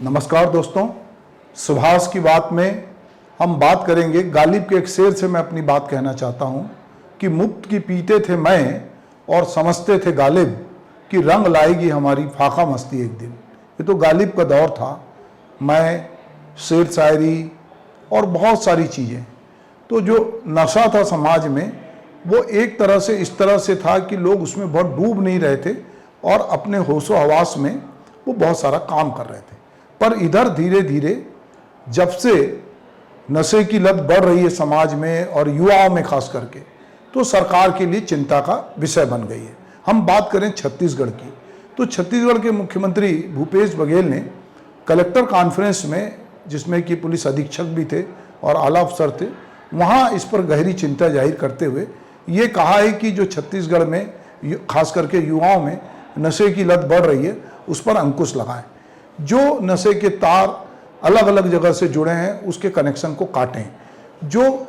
नमस्कार दोस्तों, सुभाष की बात में हम बात करेंगे। गालिब के एक शेर से मैं अपनी बात कहना चाहता हूँ कि मुफ्त की पीते थे मैं और समझते थे गालिब कि रंग लाएगी हमारी फाका मस्ती एक दिन। ये तो गालिब का दौर था। मैं, शेर शायरी और बहुत सारी चीज़ें, तो जो नशा था समाज में वो एक तरह से इस तरह से था कि लोग उसमें बहुत डूब नहीं रहे थे और अपने होशो हवास में वो बहुत सारा काम कर रहे थे। पर इधर धीरे धीरे जब से नशे की लत बढ़ रही है समाज में और युवाओं में खास करके, तो सरकार के लिए चिंता का विषय बन गई है। हम बात करें छत्तीसगढ़ की, तो छत्तीसगढ़ के मुख्यमंत्री भूपेश बघेल ने कलेक्टर कॉन्फ्रेंस में, जिसमें कि पुलिस अधीक्षक भी थे और आला अफसर थे, वहाँ इस पर गहरी चिंता जाहिर करते हुए ये कहा है कि जो छत्तीसगढ़ में खास करके युवाओं में नशे की लत बढ़ रही है उस पर अंकुश लगाएं। जो नशे के तार अलग अलग जगह से जुड़े हैं उसके कनेक्शन को काटें। जो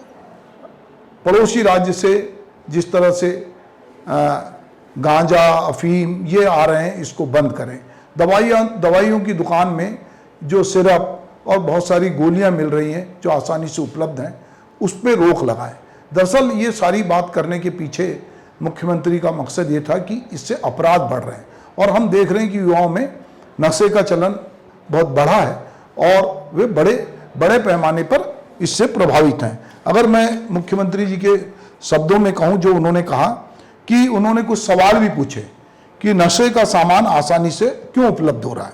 पड़ोसी राज्य से जिस तरह से गांजा, अफीम ये आ रहे हैं, इसको बंद करें। दवाइयों की दुकान में जो सिरप और बहुत सारी गोलियां मिल रही हैं जो आसानी से उपलब्ध हैं, उस पर रोक लगाएं। दरअसल ये सारी बात करने के पीछे मुख्यमंत्री का मकसद ये था कि इससे अपराध बढ़ रहे हैं और हम देख रहे हैं कि युवाओं में नशे का चलन बहुत बढ़ा है और वे बड़े पैमाने पर इससे प्रभावित हैं। अगर मैं मुख्यमंत्री जी के शब्दों में कहूं, जो उन्होंने कहा कि उन्होंने कुछ सवाल भी पूछे कि नशे का सामान आसानी से क्यों उपलब्ध हो रहा है,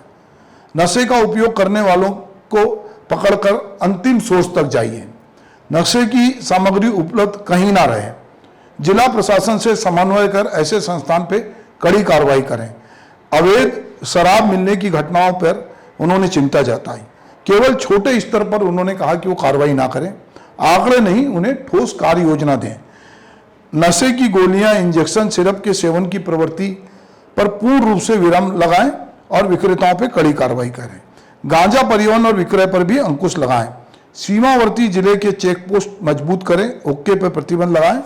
नशे का उपयोग करने वालों को पकड़कर अंतिम सोच तक जाइए, नशे की सामग्री उपलब्ध कहीं ना रहे, जिला प्रशासन से समन्वय कर ऐसे संस्थान पे कड़ी कार्रवाई करें। अवैध शराब मिलने की घटनाओं पर उन्होंने चिंता जताई। केवल छोटे स्तर पर उन्होंने कहा कि वो कार्रवाई ना करें, आंकड़े नहीं, उन्हें ठोस कार्य योजना दें। नशे की गोलियां, इंजेक्शन, सिरप के सेवन की प्रवृत्ति पर पूर्ण रूप से विराम लगाएं और विक्रेताओं पर कड़ी कार्रवाई करें। गांजा परिवहन और विक्रय पर भी अंकुश लगाएं। सीमावर्ती जिले के चेक पोस्ट मजबूत करें, हुक्के पर प्रतिबंध लगाएं।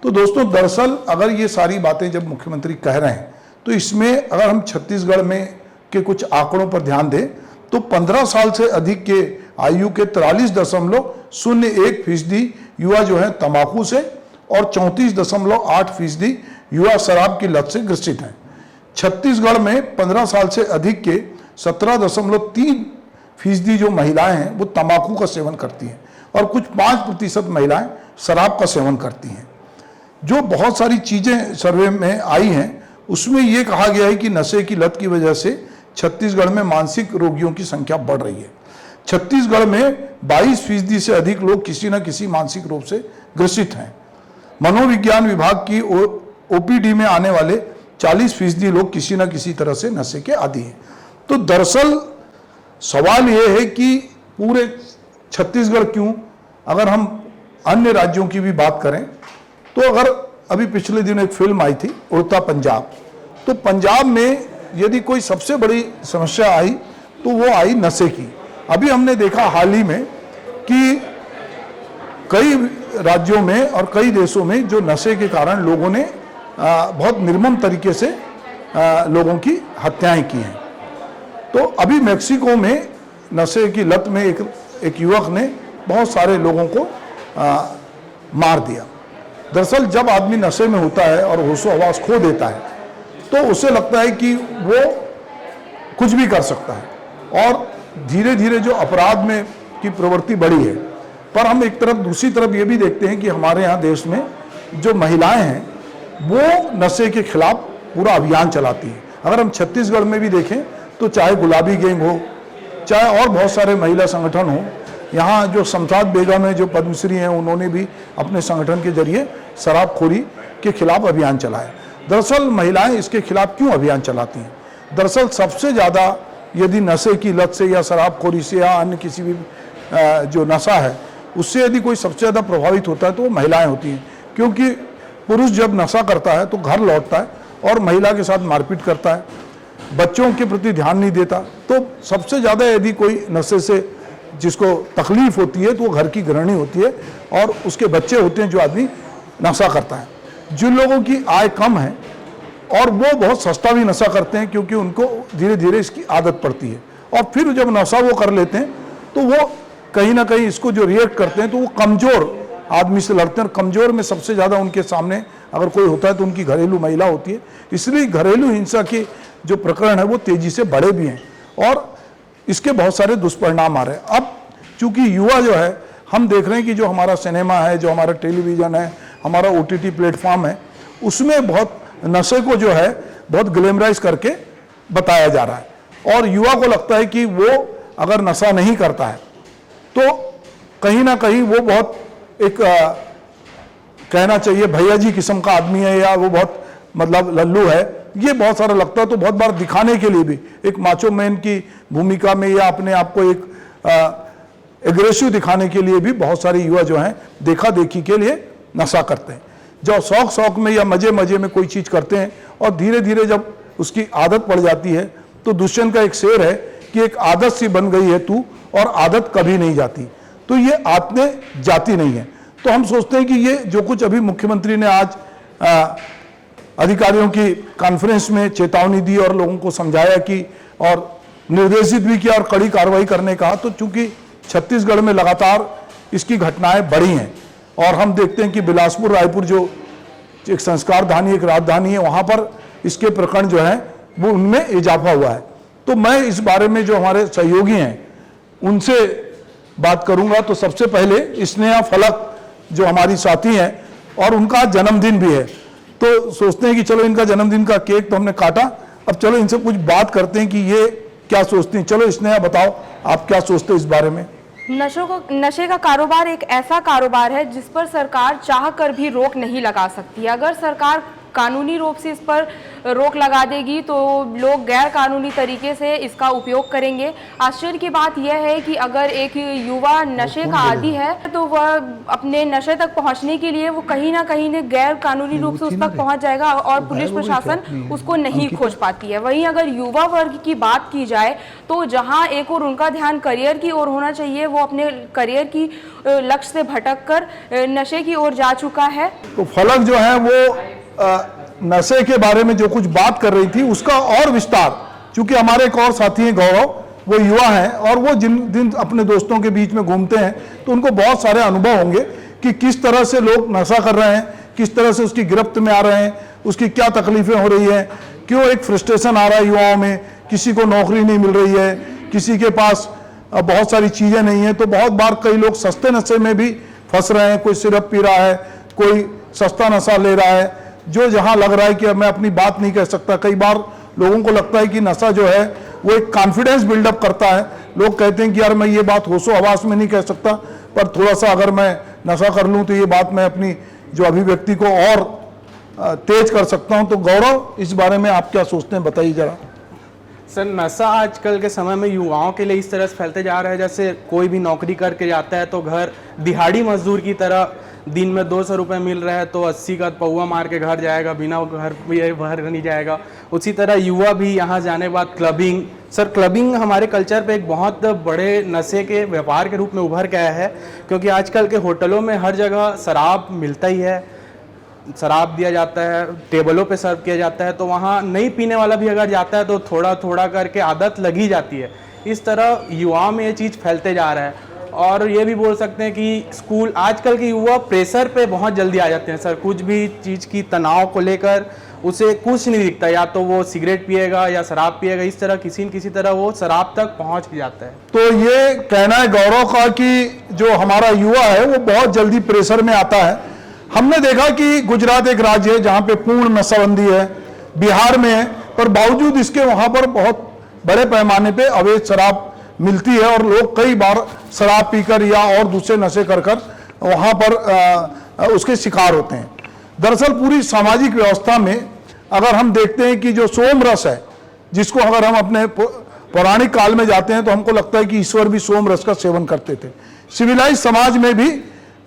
तो दोस्तों, दरअसल अगर ये सारी बातें जब मुख्यमंत्री कह रहे हैं तो इसमें अगर हम छत्तीसगढ़ में के कुछ आंकड़ों पर ध्यान दें तो 15 साल से अधिक के आयु के 43.01% युवा जो है तंबाकू से और 34.8% युवा शराब की लत से ग्रसित हैं। छत्तीसगढ़ में 15 साल से अधिक के 17.3% जो महिलाएं हैं वो तंबाकू का सेवन करती हैं और कुछ 5% महिलाएं शराब का सेवन करती हैं। जो बहुत सारी चीज़ें सर्वे में आई हैं उसमें यह कहा गया है कि नशे की लत की वजह से छत्तीसगढ़ में मानसिक रोगियों की संख्या बढ़ रही है। छत्तीसगढ़ में 22% से अधिक लोग किसी न किसी मानसिक रोग से ग्रसित हैं। मनोविज्ञान विभाग की ओपीडी में आने वाले 40% लोग किसी न किसी तरह से नशे के आदी हैं। तो दरअसल सवाल यह है कि पूरे छत्तीसगढ़ क्यों, अगर हम अन्य राज्यों की भी बात करें तो अगर अभी पिछले दिन एक फिल्म आई थी उड़ता पंजाब, तो पंजाब में यदि कोई सबसे बड़ी समस्या आई तो वो आई नशे की। अभी हमने देखा हाल ही में कि कई राज्यों में और कई देशों में जो नशे के कारण लोगों ने बहुत निर्मम तरीके से लोगों की हत्याएं की हैं। तो अभी मेक्सिको में नशे की लत में एक युवक ने बहुत सारे लोगों को मार दिया। दरअसल जब आदमी नशे में होता है और होशो हवास खो देता है तो उसे लगता है कि वो कुछ भी कर सकता है और धीरे धीरे जो अपराध में की प्रवृत्ति बढ़ी है। पर हम एक तरफ दूसरी तरफ ये भी देखते हैं कि हमारे यहाँ देश में जो महिलाएं हैं वो नशे के खिलाफ पूरा अभियान चलाती हैं। अगर हम छत्तीसगढ़ में भी देखें तो चाहे गुलाबी गैंग हो, चाहे और बहुत सारे महिला संगठन हो, यहाँ जो शमशाद बेगम है जो पद्मश्री हैं, उन्होंने भी अपने संगठन के जरिए शराबखोरी के खिलाफ अभियान चलाया। दरअसल महिलाएं इसके खिलाफ क्यों अभियान चलाती हैं? दरअसल सबसे ज़्यादा यदि नशे की लत से या शराबखोरी से या अन्य किसी भी जो नशा है उससे यदि कोई सबसे ज़्यादा प्रभावित होता है तो वो महिलाएं होती हैं। क्योंकि पुरुष जब नशा करता है तो घर लौटता है और महिला के साथ मारपीट करता है, बच्चों के प्रति ध्यान नहीं देता। तो सबसे ज़्यादा यदि कोई नशे से जिसको तकलीफ होती है तो वो घर की गृहिणी होती है और उसके बच्चे होते हैं जो आदमी नशा करता है। जिन लोगों की आय कम है और वो बहुत सस्ता भी नशा करते हैं क्योंकि उनको धीरे धीरे इसकी आदत पड़ती है और फिर जब नशा वो कर लेते हैं तो वो कहीं ना कहीं इसको जो रिएक्ट करते हैं तो वो कमज़ोर आदमी से लड़ते हैं, और कमज़ोर में सबसे ज़्यादा उनके सामने अगर कोई होता है तो उनकी घरेलू महिला होती है। इसलिए घरेलू हिंसा के जो प्रकरण है वो तेज़ी से बढ़े भी हैं और इसके बहुत सारे दुष्परिणाम आ रहे हैं। अब चूंकि युवा जो है, हम देख रहे हैं कि जो हमारा सिनेमा है, जो हमारा टेलीविज़न है, हमारा OTT प्लेटफॉर्म है, उसमें बहुत नशे को जो है बहुत ग्लैमराइज करके बताया जा रहा है और युवा को लगता है कि वो अगर नशा नहीं करता है तो कहीं ना कहीं वो बहुत एक कहना चाहिए भैया जी किस्म का आदमी है या वो बहुत मतलब लल्लू है, ये बहुत सारा लगता है। तो बहुत बार दिखाने के लिए भी एक माचो मैन की भूमिका में या अपने आप को एक एग्रेसिव दिखाने के लिए भी बहुत सारे युवा जो हैं देखा देखी के लिए नशा करते हैं। जो शौक में या मजे में कोई चीज़ करते हैं और धीरे धीरे जब उसकी आदत पड़ जाती है तो दुष्यंत का एक शेर है कि एक आदत सी बन गई है तू और आदत कभी नहीं जाती, तो ये आदतें जाती नहीं है। तो हम सोचते हैं कि ये जो कुछ अभी मुख्यमंत्री ने आज अधिकारियों की कॉन्फ्रेंस में चेतावनी दी और लोगों को समझाया कि और निर्देशित भी किया और कड़ी कार्रवाई करने कहा, तो चूंकि छत्तीसगढ़ में लगातार इसकी घटनाएं बढ़ी हैं और हम देखते हैं कि बिलासपुर रायपुर जो एक संस्कार धानी एक राजधानी है, वहाँ पर इसके प्रकरण जो है वो उनमें इजाफा हुआ है। तो मैं इस बारे में जो हमारे सहयोगी हैं उनसे बात करूंगा। तो सबसे पहले स्नेहा फलक जो हमारी साथी हैं और उनका जन्मदिन भी है, तो सोचते हैं कि चलो इनका जन्मदिन का केक तो हमने काटा, अब चलो इनसे कुछ बात करते हैं कि ये क्या सोचती हैं। चलो स्नेहा बताओ आप क्या सोचते हैं इस बारे में। नशे का कारोबार एक ऐसा कारोबार है जिस पर सरकार चाह कर भी रोक नहीं लगा सकती। अगर सरकार कानूनी रूप से इस पर रोक लगा देगी तो लोग गैर कानूनी तरीके से इसका उपयोग करेंगे। आश्चर्य की बात यह है कि अगर एक युवा नशे का आदी है तो वह अपने नशे तक पहुंचने के लिए वो कहीं ना कहीं गैर कानूनी रूप से उस तक पहुंच जाएगा और पुलिस प्रशासन उसको नहीं खोज पाती है। वहीं अगर युवा वर्ग की बात की जाए तो जहां एक और उनका ध्यान करियर की ओर होना चाहिए, वो अपने करियर की लक्ष्य से भटक कर नशे की ओर जा चुका है। तो फलक जो है वो नशे के बारे में जो कुछ बात कर रही थी उसका और विस्तार, चूंकि हमारे एक और साथी हैं गौरव, वो युवा हैं और वो जिन दिन अपने दोस्तों के बीच में घूमते हैं तो उनको बहुत सारे अनुभव होंगे कि किस तरह से लोग नशा कर रहे हैं, किस तरह से उसकी गिरफ्त में आ रहे हैं, उसकी क्या तकलीफें हो रही हैं, क्यों एक फ्रस्ट्रेशन आ रहा है युवाओं में, किसी को नौकरी नहीं मिल रही है, किसी के पास बहुत सारी चीज़ें नहीं है। तो बहुत बार कई लोग सस्ते नशे में भी फंस रहे हैं, कोई सिरप पी रहा है, कोई सस्ता नशा ले रहा है, जो जहां लग रहा है कि अब मैं अपनी बात नहीं कह सकता। कई बार लोगों को लगता है कि नशा जो है वो एक कॉन्फिडेंस बिल्डअप करता है। लोग कहते हैं कि यार मैं ये बात होशो हवास में नहीं कह सकता, पर थोड़ा सा अगर मैं नशा कर लूं तो ये बात मैं अपनी जो अभिव्यक्ति को और तेज कर सकता हूं। तो गौरव, इस बारे में आप क्या सोचते हैं, बताइए जरा। सर, नशा आजकल के समय में युवाओं के लिए इस तरह से फैलते जा रहा है जैसे कोई भी नौकरी करके जाता है तो घर दिहाड़ी मजदूर की तरह दिन में 200 रुपये मिल रहा है तो 80 का पौवा मार के घर जाएगा, बिना घर बाहर नहीं जाएगा। उसी तरह युवा भी यहाँ जाने के बाद क्लबिंग, सर क्लबिंग हमारे कल्चर पे एक बहुत बड़े नशे के व्यापार के रूप में उभर के आया है, क्योंकि आजकल के होटलों में हर जगह शराब मिलता ही है, शराब दिया जाता है, टेबलों पे सर्व किया जाता है, तो वहाँ नहीं पीने वाला भी अगर जाता है तो थोड़ा थोड़ा करके आदत लगी जाती है। इस तरह युवाओं में ये चीज़ फैलते जा रहा है। और ये भी बोल सकते हैं कि स्कूल, आजकल के युवा प्रेशर पे बहुत जल्दी आ जाते हैं सर, कुछ भी चीज़ की तनाव को लेकर उसे कुछ नहीं दिखता, या तो वो सिगरेट पिएगा या शराब पिएगा, इस तरह किसी न किसी तरह वो शराब तक पहुंच भी जाता है। तो ये कहना है गौरव का कि जो हमारा युवा है वो बहुत जल्दी प्रेशर में आता है। हमने देखा कि गुजरात एक राज्य है जहाँ पे पूर्ण नशाबंदी है, बिहार में है, पर बावजूद इसके वहाँ पर बहुत बड़े पैमाने पे अवैध शराब मिलती है और लोग कई बार शराब पीकर या और दूसरे नशे कर कर वहाँ पर उसके शिकार होते हैं। दरअसल पूरी सामाजिक व्यवस्था में अगर हम देखते हैं कि जो सोम रस है, जिसको अगर हम अपने पौराणिक काल में जाते हैं तो हमको लगता है कि ईश्वर भी सोम रस का सेवन करते थे। सिविलाइज समाज में भी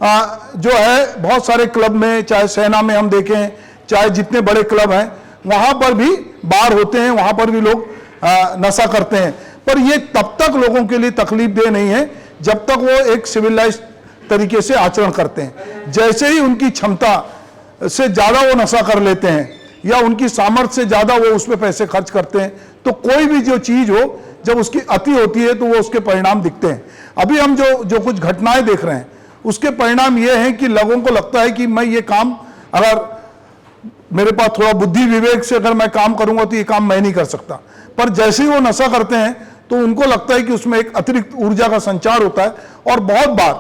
जो है बहुत सारे क्लब में, चाहे सेना में हम देखें, चाहे जितने बड़े क्लब हैं वहाँ पर भी बार होते हैं, वहाँ पर भी लोग नशा करते हैं। पर ये तब तक लोगों के लिए तकलीफ दे नहीं है जब तक वो एक सिविलाइज तरीके से आचरण करते हैं। जैसे ही उनकी क्षमता से ज़्यादा वो नशा कर लेते हैं या उनकी सामर्थ्य से ज़्यादा वो उस पर पैसे खर्च करते हैं, तो कोई भी जो चीज़ हो जब उसकी अति होती है तो वो उसके परिणाम दिखते हैं। अभी हम जो कुछ घटनाएं देख रहे हैं उसके परिणाम ये हैं कि लोगों को लगता है कि मैं ये काम, अगर मेरे पास थोड़ा बुद्धि विवेक से अगर मैं काम करूंगा तो ये काम मैं नहीं कर सकता। पर जैसे ही वो नशा करते हैं तो उनको लगता है कि उसमें एक अतिरिक्त ऊर्जा का संचार होता है और बहुत बार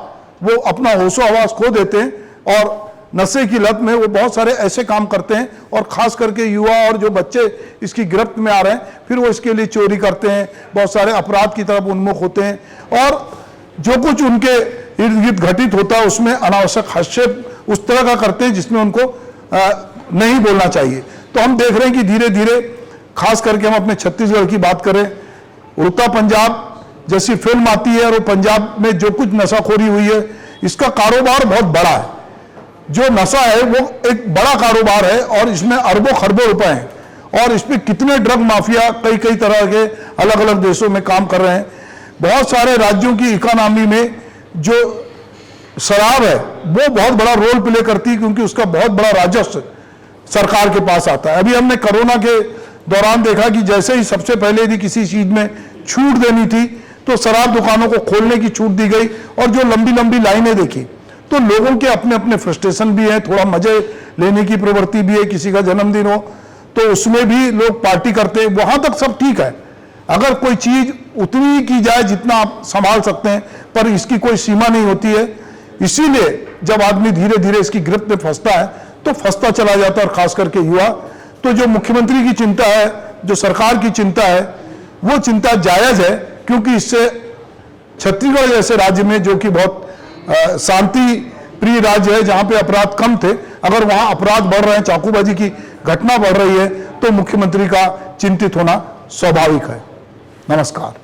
वो अपना होशो हवास खो देते हैं और नशे की लत में वो बहुत सारे ऐसे काम करते हैं और खास करके युवा और जो बच्चे इसकी गिरफ्त में आ रहे हैं, फिर वो इसके लिए चोरी करते हैं, बहुत सारे अपराध की तरफ उन्मुख होते हैं और जो कुछ उनके इर्द गिर्द घटित होता है उसमें अनावश्यक हस्तक्षेप उस तरह का करते हैं जिसमें उनको नहीं बोलना चाहिए। तो हम देख रहे हैं कि धीरे धीरे, खास करके हम अपने छत्तीसगढ़ की बात करें, उड़ता पंजाब जैसी फिल्म आती है और वो पंजाब में जो कुछ नशाखोरी हुई है इसका कारोबार बहुत बड़ा है। जो नशा है वो एक बड़ा कारोबार है और इसमें अरबों खरबों रुपए हैं और इसमें कितने ड्रग माफिया कई कई तरह के अलग अलग देशों में काम कर रहे हैं। बहुत सारे राज्यों की इकोनॉमी में जो शराब है वो बहुत बड़ा रोल प्ले करती है क्योंकि उसका बहुत बड़ा राजस्व सरकार के पास आता है। अभी हमने कोरोना के दौरान देखा कि जैसे ही सबसे पहले यदि किसी चीज में छूट देनी थी तो शराब दुकानों को खोलने की छूट दी गई और जो लंबी लंबी लाइनें देखी तो लोगों के अपने अपने फ्रस्ट्रेशन भी है, थोड़ा मजे लेने की प्रवृत्ति भी है। किसी का जन्मदिन हो तो उसमें भी लोग पार्टी करते हैं, वहां तक सब ठीक है अगर कोई चीज उतनी ही की जाए जितना आप संभाल सकते हैं, पर इसकी कोई सीमा नहीं होती है। इसीलिए जब आदमी धीरे धीरे इसकी गिरफ्त में फंसता है तो फंसता चला जाता है और खास करके युवा। तो जो मुख्यमंत्री की चिंता है, जो सरकार की चिंता है, वो चिंता जायज है क्योंकि इससे छत्तीसगढ़ जैसे राज्य में जो कि बहुत शांति प्रिय राज्य है जहां पे अपराध कम थे, अगर वहां अपराध बढ़ रहे हैं, चाकूबाजी की घटना बढ़ रही है तो मुख्यमंत्री का चिंतित होना स्वाभाविक है। नमस्कार।